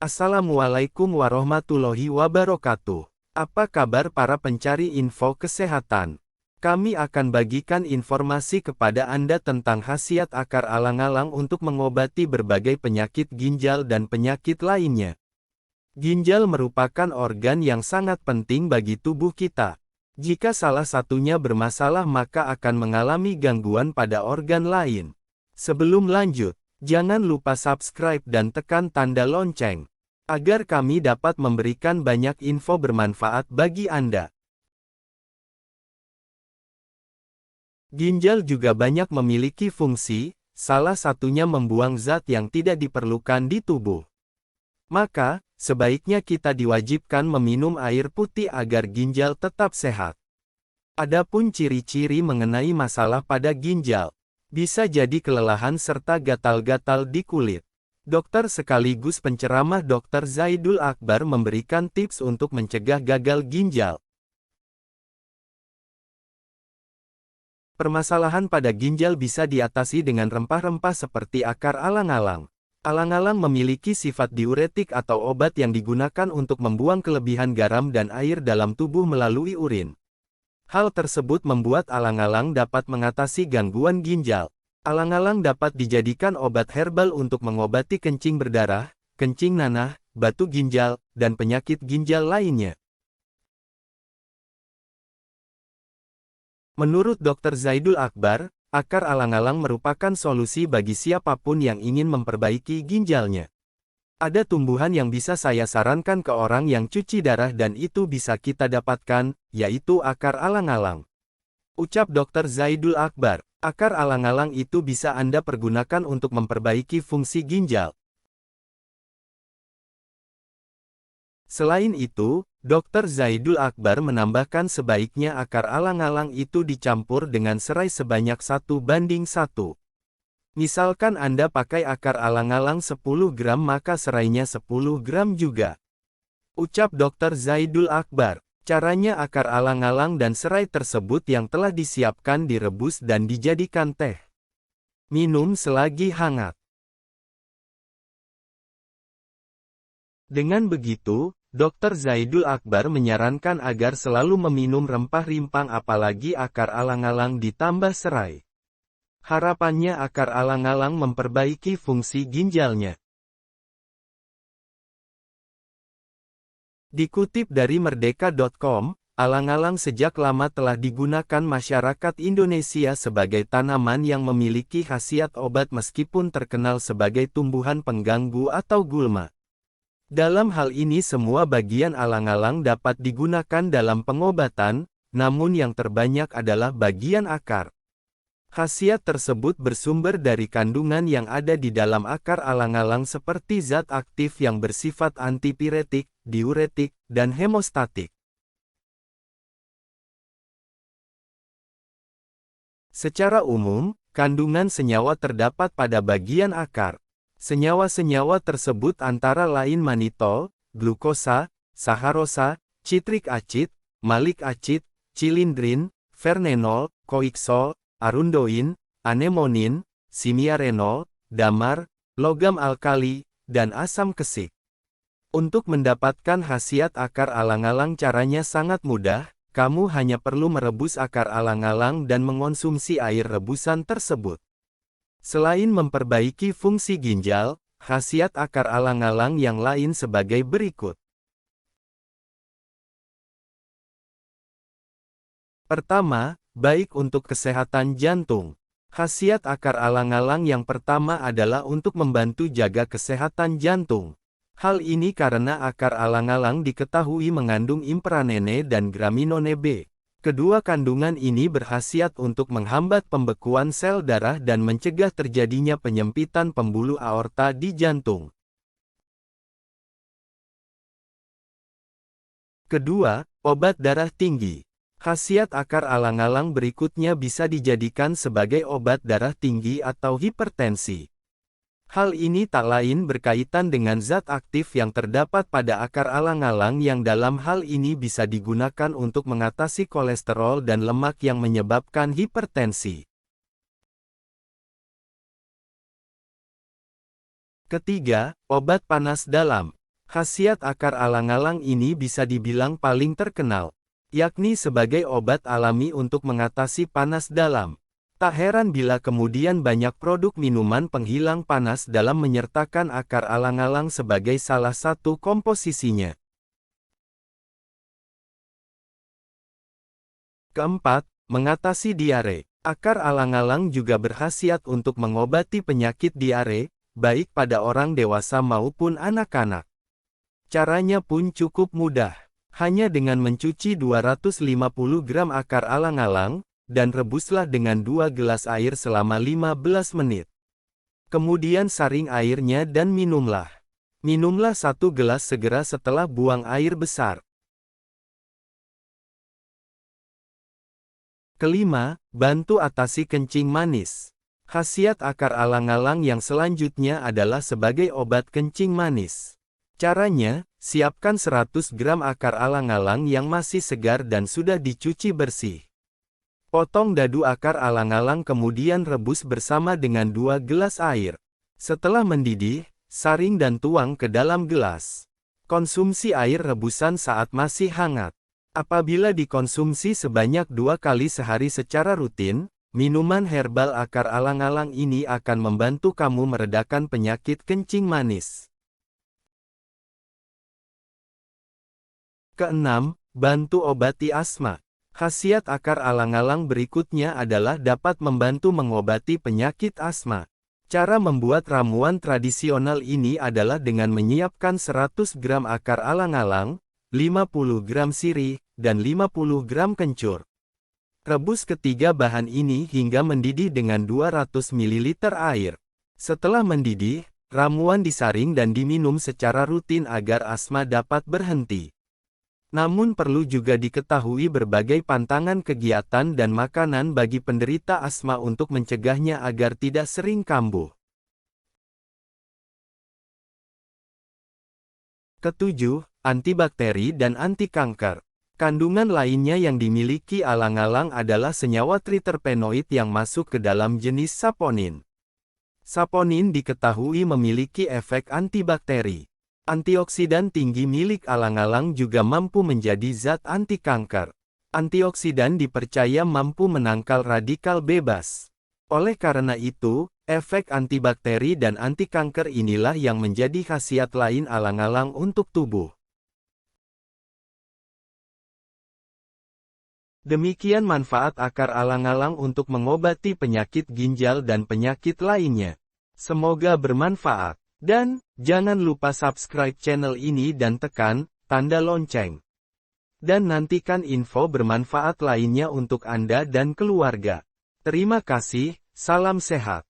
Assalamualaikum warahmatullahi wabarakatuh. Apa kabar para pencari info kesehatan? Kami akan bagikan informasi kepada Anda tentang khasiat akar alang-alang untuk mengobati berbagai penyakit ginjal dan penyakit lainnya. Ginjal merupakan organ yang sangat penting bagi tubuh kita. Jika salah satunya bermasalah maka akan mengalami gangguan pada organ lain. Sebelum lanjut, jangan lupa subscribe dan tekan tanda lonceng, agar kami dapat memberikan banyak info bermanfaat bagi Anda. Ginjal juga banyak memiliki fungsi, salah satunya membuang zat yang tidak diperlukan di tubuh. Maka, sebaiknya kita diwajibkan meminum air putih agar ginjal tetap sehat. Adapun ciri-ciri mengenai masalah pada ginjal, bisa jadi kelelahan serta gatal-gatal di kulit. Dokter sekaligus penceramah Dr. Zaidul Akbar memberikan tips untuk mencegah gagal ginjal. Permasalahan pada ginjal bisa diatasi dengan rempah-rempah seperti akar alang-alang. Alang-alang memiliki sifat diuretik atau obat yang digunakan untuk membuang kelebihan garam dan air dalam tubuh melalui urin. Hal tersebut membuat alang-alang dapat mengatasi gangguan ginjal. Alang-alang dapat dijadikan obat herbal untuk mengobati kencing berdarah, kencing nanah, batu ginjal, dan penyakit ginjal lainnya. Menurut Dr. Zaidul Akbar, akar alang-alang merupakan solusi bagi siapapun yang ingin memperbaiki ginjalnya. Ada tumbuhan yang bisa saya sarankan ke orang yang cuci darah dan itu bisa kita dapatkan, yaitu akar alang-alang. Ucap Dr. Zaidul Akbar, akar alang-alang itu bisa Anda pergunakan untuk memperbaiki fungsi ginjal. Selain itu, Dr. Zaidul Akbar menambahkan sebaiknya akar alang-alang itu dicampur dengan serai sebanyak 1:1. Misalkan Anda pakai akar alang-alang 10 gram maka serainya 10 gram juga. Ucap Dr. Zaidul Akbar. Caranya akar alang-alang dan serai tersebut yang telah disiapkan direbus dan dijadikan teh. Minum selagi hangat. Dengan begitu, Dr. Zaidul Akbar menyarankan agar selalu meminum rempah rimpang apalagi akar alang-alang ditambah serai. Harapannya akar alang-alang memperbaiki fungsi ginjalnya. Dikutip dari merdeka.com, alang-alang sejak lama telah digunakan masyarakat Indonesia sebagai tanaman yang memiliki khasiat obat meskipun terkenal sebagai tumbuhan pengganggu atau gulma. Dalam hal ini semua bagian alang-alang dapat digunakan dalam pengobatan, namun yang terbanyak adalah bagian akar. Khasiat tersebut bersumber dari kandungan yang ada di dalam akar alang-alang seperti zat aktif yang bersifat antipiretik, diuretik, dan hemostatik. Secara umum, kandungan senyawa terdapat pada bagian akar. Senyawa-senyawa tersebut antara lain manitol, glukosa, saharosa, citrik acid, malik acid, cilindrin, vernenol, koiksol, arundoin, anemonin, simiarenol, damar, logam alkali, dan asam kesik. Untuk mendapatkan khasiat akar alang-alang caranya sangat mudah, kamu hanya perlu merebus akar alang-alang dan mengonsumsi air rebusan tersebut. Selain memperbaiki fungsi ginjal, khasiat akar alang-alang yang lain sebagai berikut. Pertama, baik untuk kesehatan jantung. Khasiat akar alang-alang yang pertama adalah untuk membantu jaga kesehatan jantung. Hal ini karena akar alang-alang diketahui mengandung impranene dan graminone B. Kedua kandungan ini berkhasiat untuk menghambat pembekuan sel darah dan mencegah terjadinya penyempitan pembuluh aorta di jantung. Kedua, obat darah tinggi. Khasiat akar alang-alang berikutnya bisa dijadikan sebagai obat darah tinggi atau hipertensi. Hal ini tak lain berkaitan dengan zat aktif yang terdapat pada akar alang-alang yang dalam hal ini bisa digunakan untuk mengatasi kolesterol dan lemak yang menyebabkan hipertensi. Ketiga, obat panas dalam. Khasiat akar alang-alang ini bisa dibilang paling terkenal, yakni sebagai obat alami untuk mengatasi panas dalam. Tak heran bila kemudian banyak produk minuman penghilang panas dalam menyertakan akar alang-alang sebagai salah satu komposisinya. Keempat, mengatasi diare. Akar alang-alang juga berkhasiat untuk mengobati penyakit diare, baik pada orang dewasa maupun anak-anak. Caranya pun cukup mudah. Hanya dengan mencuci 250 gram akar alang-alang, dan rebuslah dengan 2 gelas air selama 15 menit. Kemudian saring airnya dan minumlah. Minumlah 1 gelas segera setelah buang air besar. Kelima, bantu atasi kencing manis. Khasiat akar alang-alang yang selanjutnya adalah sebagai obat kencing manis. Caranya, siapkan 100 gram akar alang-alang yang masih segar dan sudah dicuci bersih. Potong dadu akar alang-alang kemudian rebus bersama dengan 2 gelas air. Setelah mendidih, saring dan tuang ke dalam gelas. Konsumsi air rebusan saat masih hangat. Apabila dikonsumsi sebanyak 2 kali sehari secara rutin, minuman herbal akar alang-alang ini akan membantu kamu meredakan penyakit kencing manis. Keenam, bantu obati asma. Khasiat akar alang-alang berikutnya adalah dapat membantu mengobati penyakit asma. Cara membuat ramuan tradisional ini adalah dengan menyiapkan 100 gram akar alang-alang, 50 gram sirih, dan 50 gram kencur. Rebus ketiga bahan ini hingga mendidih dengan 200 ml air. Setelah mendidih, ramuan disaring dan diminum secara rutin agar asma dapat berhenti. Namun perlu juga diketahui berbagai pantangan kegiatan dan makanan bagi penderita asma untuk mencegahnya agar tidak sering kambuh. Ketujuh, antibakteri dan anti kanker. Kandungan lainnya yang dimiliki alang-alang adalah senyawa triterpenoid yang masuk ke dalam jenis saponin. Saponin diketahui memiliki efek antibakteri. Antioksidan tinggi milik alang-alang juga mampu menjadi zat anti kanker. Antioksidan dipercaya mampu menangkal radikal bebas. Oleh karena itu, efek antibakteri dan anti kanker inilah yang menjadi khasiat lain alang-alang untuk tubuh. Demikian manfaat akar alang-alang untuk mengobati penyakit ginjal dan penyakit lainnya. Semoga bermanfaat. Dan, jangan lupa subscribe channel ini dan tekan tanda lonceng. Dan nantikan info bermanfaat lainnya untuk Anda dan keluarga. Terima kasih, salam sehat.